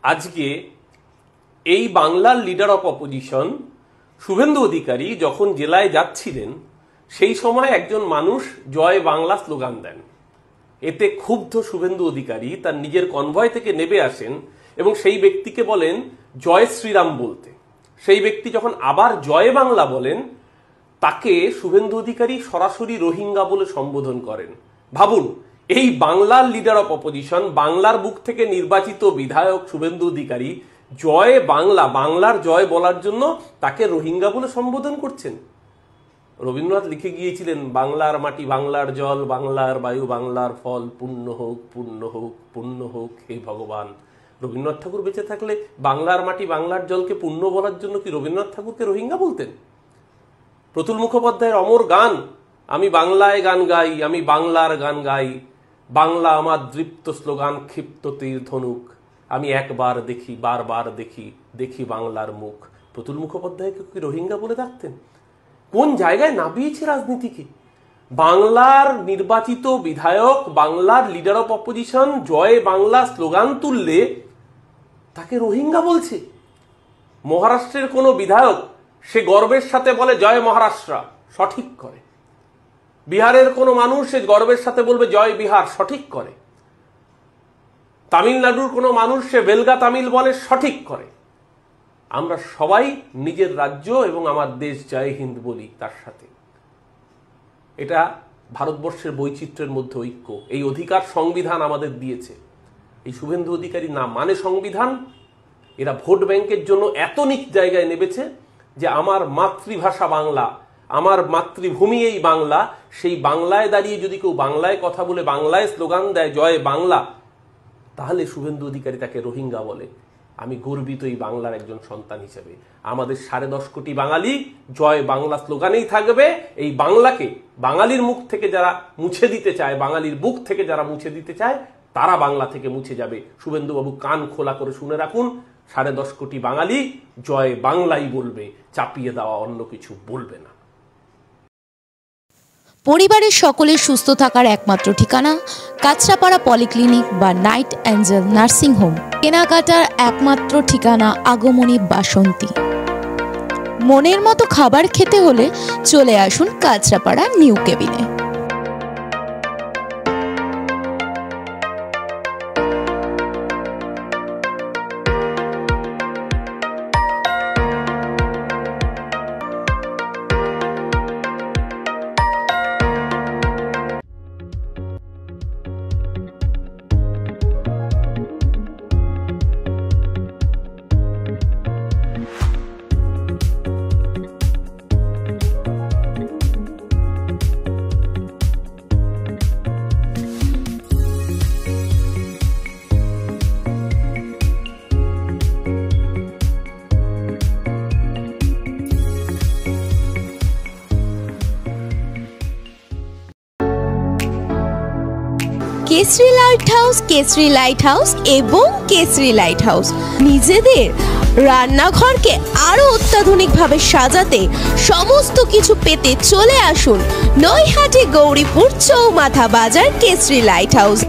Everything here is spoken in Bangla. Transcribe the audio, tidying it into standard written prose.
আজকে এই বাংলার leader of opposition Suvendu Adhikari যখন জেলায় যাচ্ছিলেন সেই সময় একজন মানুষ জয় বাংলা স্লোগান দেন। এতে ক্ষুব্ধ শুভেন্দু অধিকারী তার নিজের কনভয় থেকে নেমে আসেন এবং সেই ব্যক্তিকে বলেন জয় শ্রীরাম বলতে। সেই ব্যক্তি যখন আবার জয় বাংলা বলেন তাকে শুভেন্দু অধিকারী সরাসরি রোহিঙ্গা বলে সম্বোধন করেন। ভাবুন, এই বাংলার লিডার অফ অপোজিশন, বাংলার বুক থেকে নির্বাচিত বিধায়ক শুভেন্দু অধিকারী জয় বাংলা, বাংলার জয় বলার জন্য তাকে রোহিঙ্গা বলে সম্বোধন করছেন। রবীন্দ্রনাথ লিখে গিয়েছিলেন, বাংলার মাটি বাংলার জল, বাংলার বায়ু বাংলার ফল, পুণ্য হোক পুণ্য হোক পুণ্য হোক হে ভগবান। রবীন্দ্রনাথ ঠাকুর বেঁচে থাকলে বাংলার মাটি বাংলার জলকে পুণ্য বলার জন্য কি রবীন্দ্রনাথ ঠাকুরকে রোহিঙ্গা বলতেন? প্রতুল মুখোপাধ্যায়ের অমর গান, আমি বাংলায় গান গাই, আমি বাংলার গান গাই, বাংলা আমার দৃপ্ত স্লোগান, ক্ষিপ্ত তীর ধনুক, আমি একবার দেখি বারবার দেখি, দেখি বাংলার মুখ। প্রতুল মুখোপাধ্যায়কে কি রোহিঙ্গা বলে ডাকতেন? কোন জায়গায় নামিয়েছে রাজনীতিকে? বাংলার নির্বাচিত বিধায়ক, বাংলার leader of opposition Joy Bangla slogan তুললে তাকে রোহিঙ্গা বলছে। মহারাষ্ট্রের কোনো বিধায়ক সে গর্বের সাথে বলে জয় মহারাষ্ট্র, সঠিক করে। বিহারের কোনো মানুষ সে গর্বের সাথে বলবে জয় বিহার, সঠিক করে। তামিলনাড়ুর কোনো মানুষ সে বেলগা তামিল বলে, সঠিক করে। আমরা সবাই নিজের রাজ্য এবং আমার দেশ জয় হিন্দ বলি তার সাথে। এটা ভারতবর্ষের বৈচিত্র্যের মধ্যে ঐক্য। এই অধিকার সংবিধান আমাদের দিয়েছে। এই শুভেন্দু অধিকারী না মানে সংবিধান। এরা ভোট ব্যাংকের জন্য এত নিচ জায়গায় নেমেছে যে আমার মাতৃভাষা বাংলা, আমার মাতৃভূমি এই বাংলা, সেই বাংলায় দাঁড়িয়ে যদি কেউ বাংলায় কথা বলে বাংলায় স্লোগান দেয় জয় বাংলা, তাহলে শুভেন্দু অধিকারী তাকে রোহিঙ্গা বলে। আমি গর্বিত এই বাংলার একজন সন্তান হিসেবে। আমাদের 10.5 কোটি বাঙালি জয় বাংলা স্লোগানেই থাকবে। এই বাংলাকে বাঙালির মুখ থেকে যারা মুছে দিতে চায়, বাঙালির বুক থেকে যারা মুছে দিতে চায়, তারা বাংলা থেকে মুছে যাবে। শুভেন্দুবাবু কান খোলা করে শুনে রাখুন, 10.5 কোটি বাঙালি জয় বাংলাই বলবে, চাপিয়ে দেওয়া অন্য কিছু বলবে না। পরিবারের সকলের সুস্থ থাকার একমাত্র ঠিকানা কাঁচরাপাড়া পলিক্লিনিক বা নাইট অ্যাঞ্জেল নার্সিং হোম। কেনাকাটার একমাত্র ঠিকানা আগমনী বাসন্তী। মনের মতো খাবার খেতে হলে চলে আসুন কাঁচরাপাড়া নিউ কেবিনে। Kesari light house, Kesari light house এবং কেসরি লাইট হাউস নিজেদের রান্নাঘরকে আরো অত্যাধুনিকভাবে সাজাতে, সমস্ত কিছু পেতে চলে আসুন নৈহাটি গৌরীপুর চৌমাথা বাজার কেসরি লাইট হাউস।